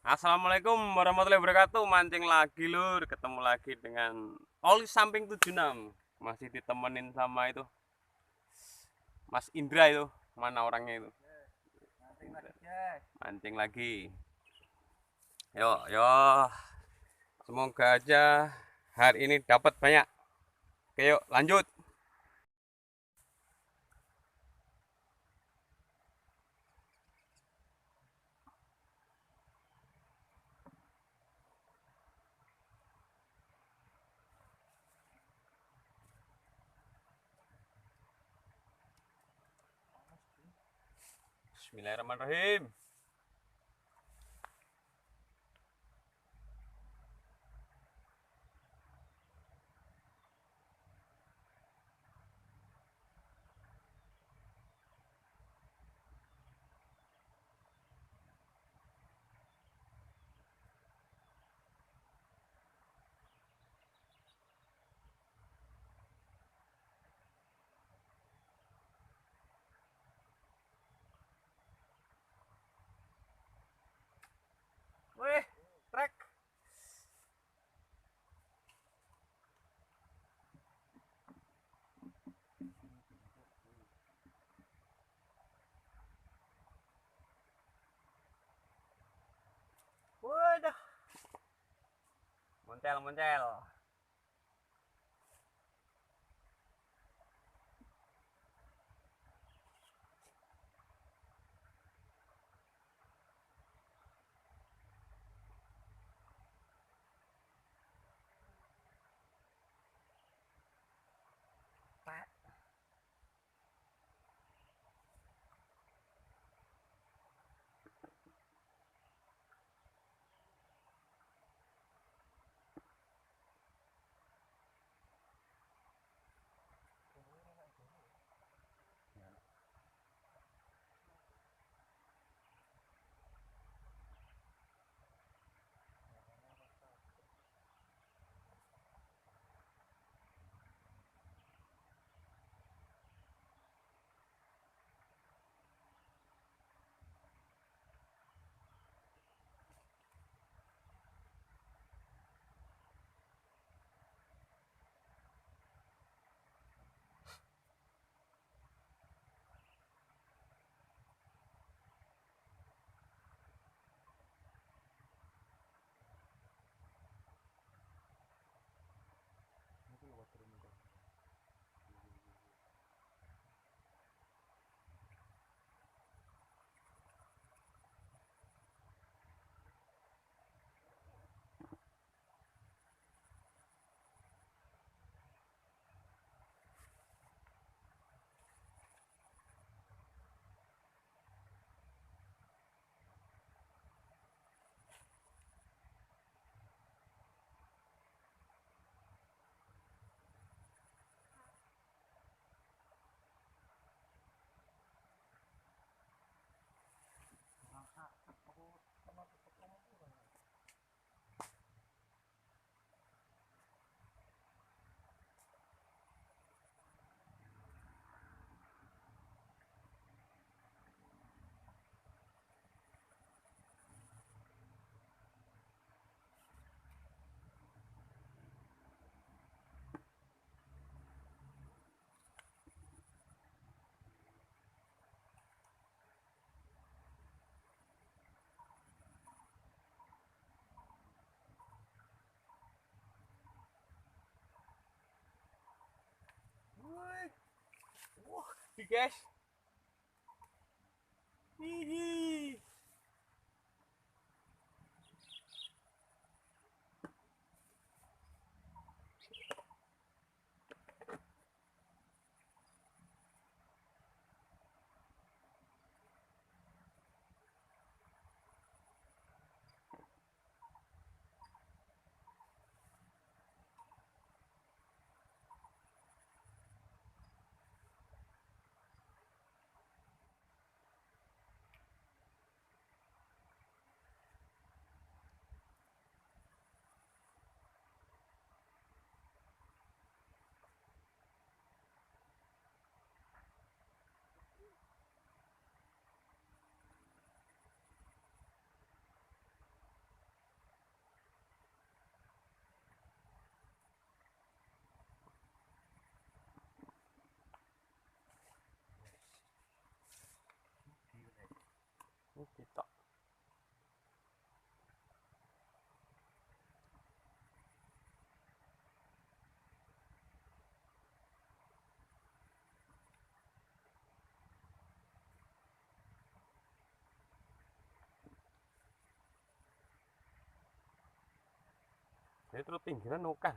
Assalamualaikum warahmatullahi wabarakatuh. Mancing lagi lur, ketemu lagi dengan Oli Samping 76. Masih ditemenin sama itu Mas Indra itu. Mana orangnya itu? Mancing lagi. Yuk, yuk. Semoga aja hari ini dapat banyak. Oke, yuk lanjut. Bismillahirrahmanirrahim. Wih, trek. Waduh, montel, montel. Wih, wah, guys. Hihi. Kita. Ini terus pinggiran okan.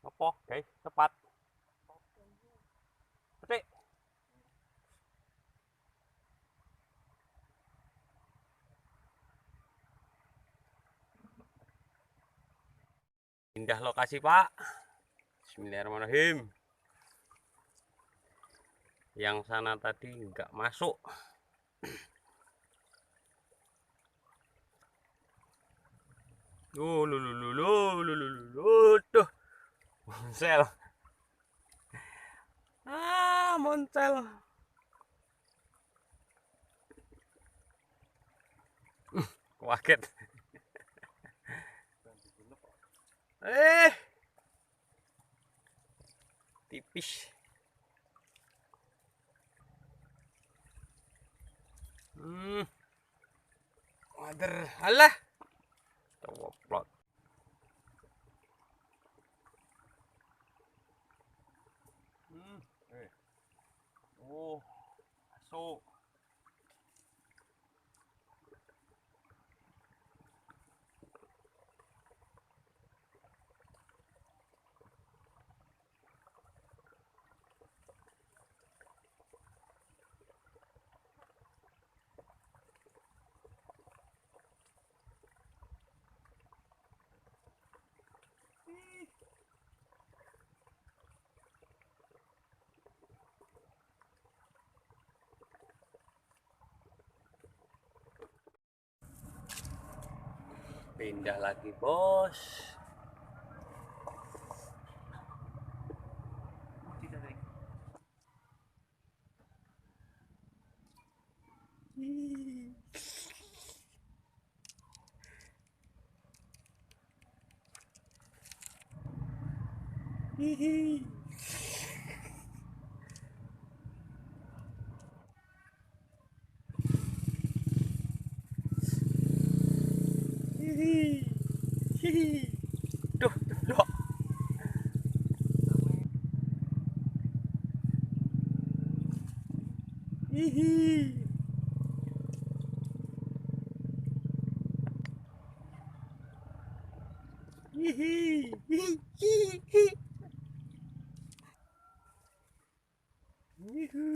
Apa guys, cepat. Petik. Pindah lokasi, Pak. Bismillahirrahmanirrahim. Yang sana tadi nggak masuk. Tuh. Moncel. Moncel. Kaget. Tipis. Wader, alah. Coplot. Oh, masuk. Pindah lagi, bos. Hihi. Hihi. Duh, duh. Hihi. Hihi. Hihi. Yuhu.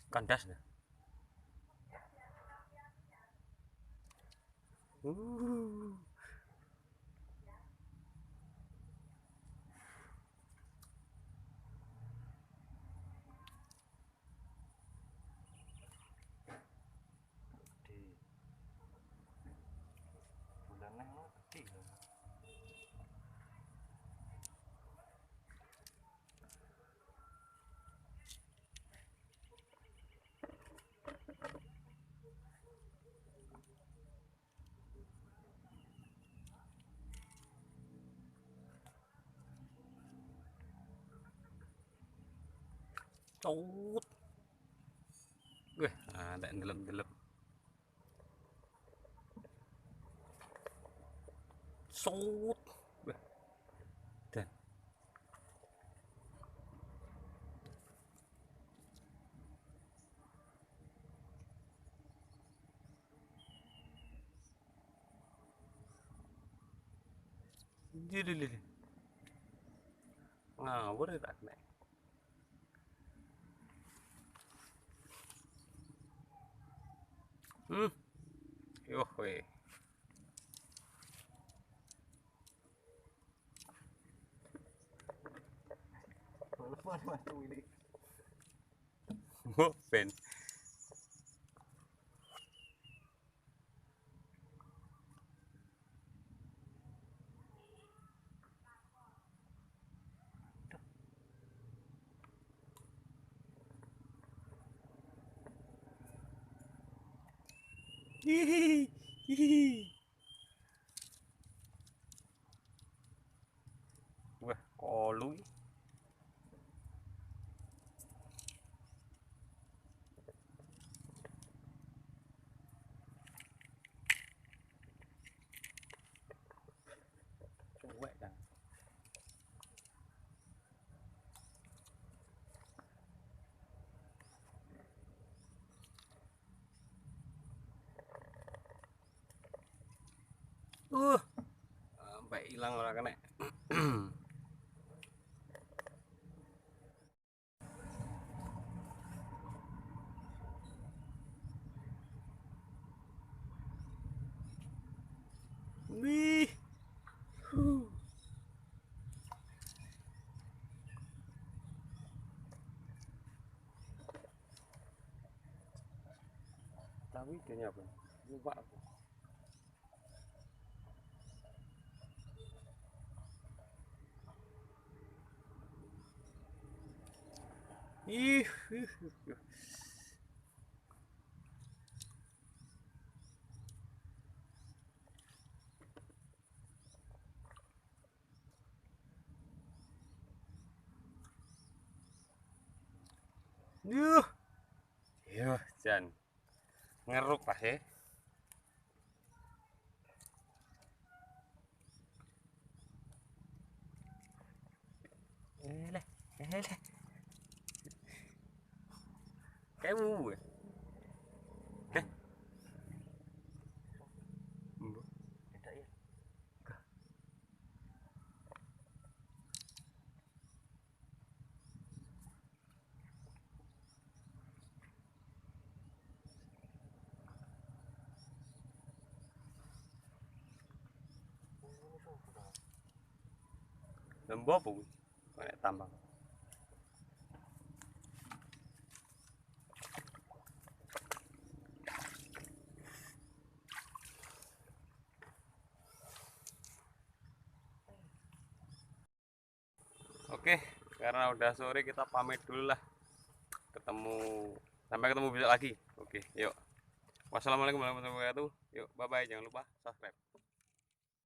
Kandas dah. Cốt. Wih, ada ndelep-ndelep. Sốt. Wih. Dan. Jadi. Ngawur ya tak nek. Yoh weh. Telepon waktu ini. Ben. Hihihi. Hihihi. Wah, kolu. Cuek kan. Sampai hilang orang kena. Wih. Tahu ikannya apa? Lupa aku. Ih. Yuh. Yuh, Jan. Ngeruk pas ya. Leh. Kayak bu. Lembab bu. Kayak tambang. Oke, karena udah sore kita pamit dulu lah. Sampai ketemu besok lagi. Oke, yuk. Wassalamualaikum warahmatullahi wabarakatuh. Yuk, bye bye. Jangan lupa subscribe.